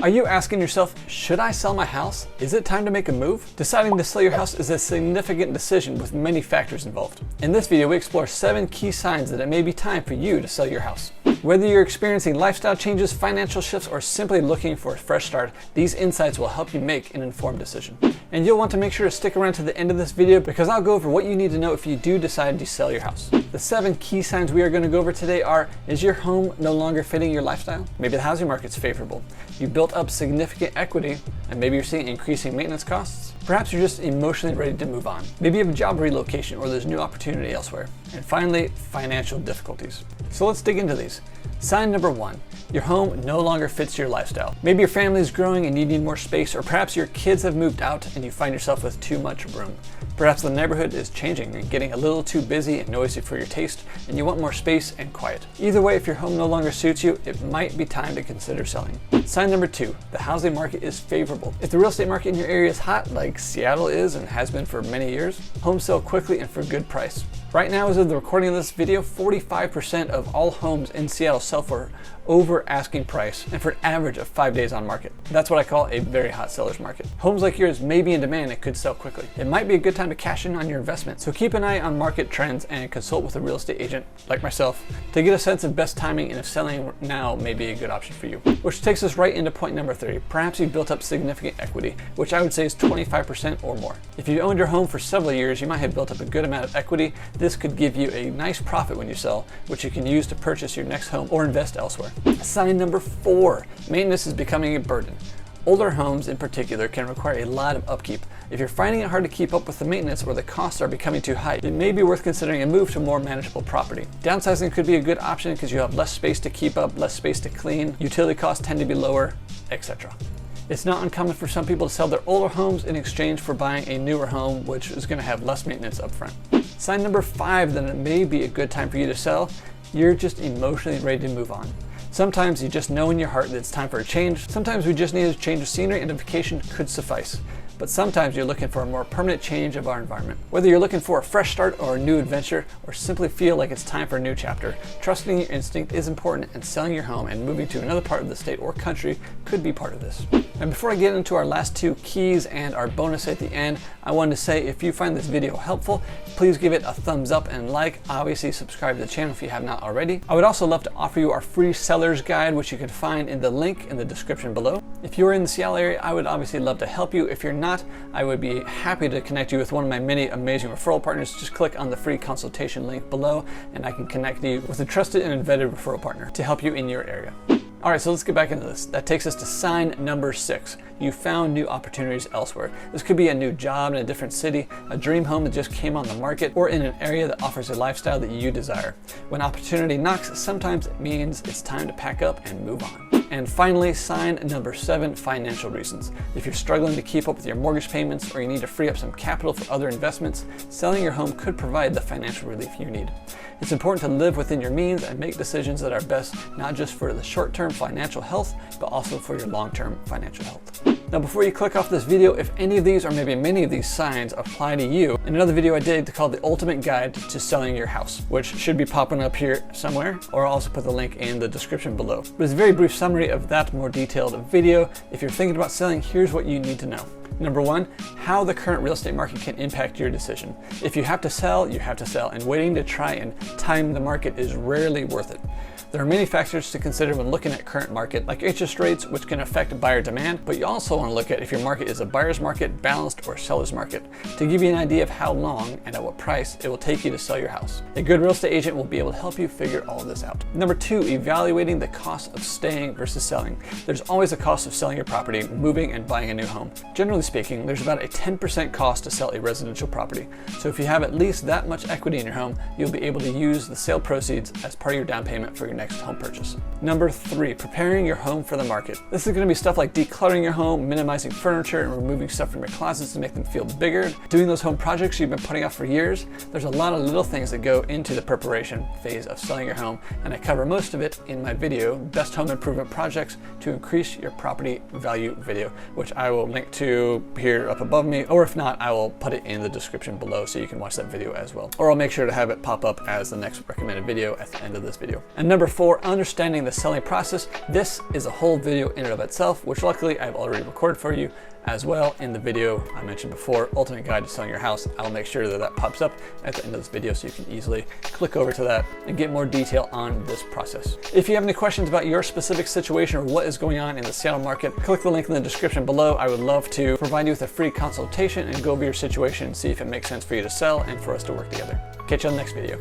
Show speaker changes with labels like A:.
A: Are you asking yourself, should I sell my house? Is it time to make a move? Deciding to sell your house is a significant decision with many factors involved. In this video, we explore 7 key signs that it may be time for you to sell your house. Whether you're experiencing lifestyle changes, financial shifts, or simply looking for a fresh start, these insights will help you make an informed decision. And you'll want to make sure to stick around to the end of this video because I'll go over what you need to know if you do decide to sell your house. The 7 key signs we are going to go over today are: is your home no longer fitting your lifestyle? Maybe the housing market's favorable. You built up significant equity and maybe you're seeing increasing maintenance costs. Perhaps you're just emotionally ready to move on. Maybe you have a job relocation or there's new opportunity elsewhere. And finally, financial difficulties. So let's dig into these. Sign number 1, your home no longer fits your lifestyle. Maybe your family is growing and you need more space, or perhaps your kids have moved out and you find yourself with too much room. Perhaps the neighborhood is changing and getting a little too busy and noisy for your taste, and you want more space and quiet. Either way, if your home no longer suits you, it might be time to consider selling. Sign number 2, the housing market is favorable. If the real estate market in your area is hot, like Seattle is and has been for many years, homes sell quickly and for a good price. Right now, as of the recording of this video, 45% of all homes in Seattle sell for over asking price and for an average of 5 days on market. That's what I call a very hot seller's market. Homes like yours may be in demand and could sell quickly. It might be a good time to cash in on your investment. So keep an eye on market trends and consult with a real estate agent like myself to get a sense of best timing and if selling now may be a good option for you. Which takes us right into point number 3. Perhaps you've built up significant equity, which I would say is 25% or more. If you owned your home for several years, you might have built up a good amount of equity. This could give you a nice profit when you sell, which you can use to purchase your next home or invest elsewhere. Sign number 4, maintenance is becoming a burden. Older homes in particular can require a lot of upkeep. If you're finding it hard to keep up with the maintenance or the costs are becoming too high, it may be worth considering a move to a more manageable property. Downsizing could be a good option because you have less space to keep up, less space to clean, utility costs tend to be lower, etc. It's not uncommon for some people to sell their older homes in exchange for buying a newer home, which is going to have less maintenance up front. Sign number 5, then it may be a good time for you to sell. You're just emotionally ready to move on. Sometimes you just know in your heart that it's time for a change. Sometimes we just need a change of scenery and a vacation could suffice. But sometimes you're looking for a more permanent change of our environment. Whether you're looking for a fresh start or a new adventure, or simply feel like it's time for a new chapter, trusting your instinct is important, and selling your home and moving to another part of the state or country could be part of this. And before I get into our last 2 keys and our bonus at the end, I wanted to say if you find this video helpful, please give it a thumbs up and like. Obviously subscribe to the channel if you have not already. I would also love to offer you our free seller's guide, which you can find in the link in the description below. If you're in the Seattle area, I would obviously love to help you. If you're not, I would be happy to connect you with one of my many amazing referral partners. Just click on the free consultation link below and I can connect you with a trusted and vetted referral partner to help you in your area. All right, so let's get back into this. That takes us to sign number 6. You found new opportunities elsewhere. This could be a new job in a different city, a dream home that just came on the market, or in an area that offers a lifestyle that you desire. When opportunity knocks, sometimes it means it's time to pack up and move on. And finally, sign number 7, financial reasons. If you're struggling to keep up with your mortgage payments or you need to free up some capital for other investments, selling your home could provide the financial relief you need. It's important to live within your means and make decisions that are best not just for the short-term financial health, but also for your long-term financial health. Now, before you click off this video, if any of these or maybe many of these signs apply to you, in another video I did called The Ultimate Guide to Selling Your House, which should be popping up here somewhere, or I'll also put the link in the description below. But it's a very brief summary of that more detailed video. If you're thinking about selling, here's what you need to know. Number 1, how the current real estate market can impact your decision. If you have to sell, you have to sell, and waiting to try and time the market is rarely worth it. There are many factors to consider when looking at current market, like interest rates, which can affect buyer demand, but you also want to look at if your market is a buyer's market, balanced, or seller's market, to give you an idea of how long and at what price it will take you to sell your house. A good real estate agent will be able to help you figure all of this out. Number 2, evaluating the cost of staying versus selling. There's always a cost of selling your property, moving, and buying a new home. Generally speaking, there's about a 10% cost to sell a residential property. So if you have at least that much equity in your home, you'll be able to use the sale proceeds as part of your down payment for your next home purchase. Number 3, preparing your home for the market. This is going to be stuff like decluttering your home, minimizing furniture, and removing stuff from your closets to make them feel bigger. Doing those home projects you've been putting off for years. There's a lot of little things that go into the preparation phase of selling your home, and I cover most of it in my video, Best Home Improvement Projects to Increase Your Property Value video, which I will link to here up above me, or if not, I will put it in the description below so you can watch that video as well. Or I'll make sure to have it pop up as the next recommended video at the end of this video. And number Number 4, understanding the selling process. This is a whole video in and of itself, which luckily I've already recorded for you as well in the video I mentioned before, Ultimate Guide to Selling Your House. I'll make sure that that pops up at the end of this video so you can easily click over to that and get more detail on this process. If you have any questions about your specific situation or what is going on in the Seattle market, click the link in the description below. I would love to provide you with a free consultation and go over your situation and see if it makes sense for you to sell and for us to work together. Catch you on the next video.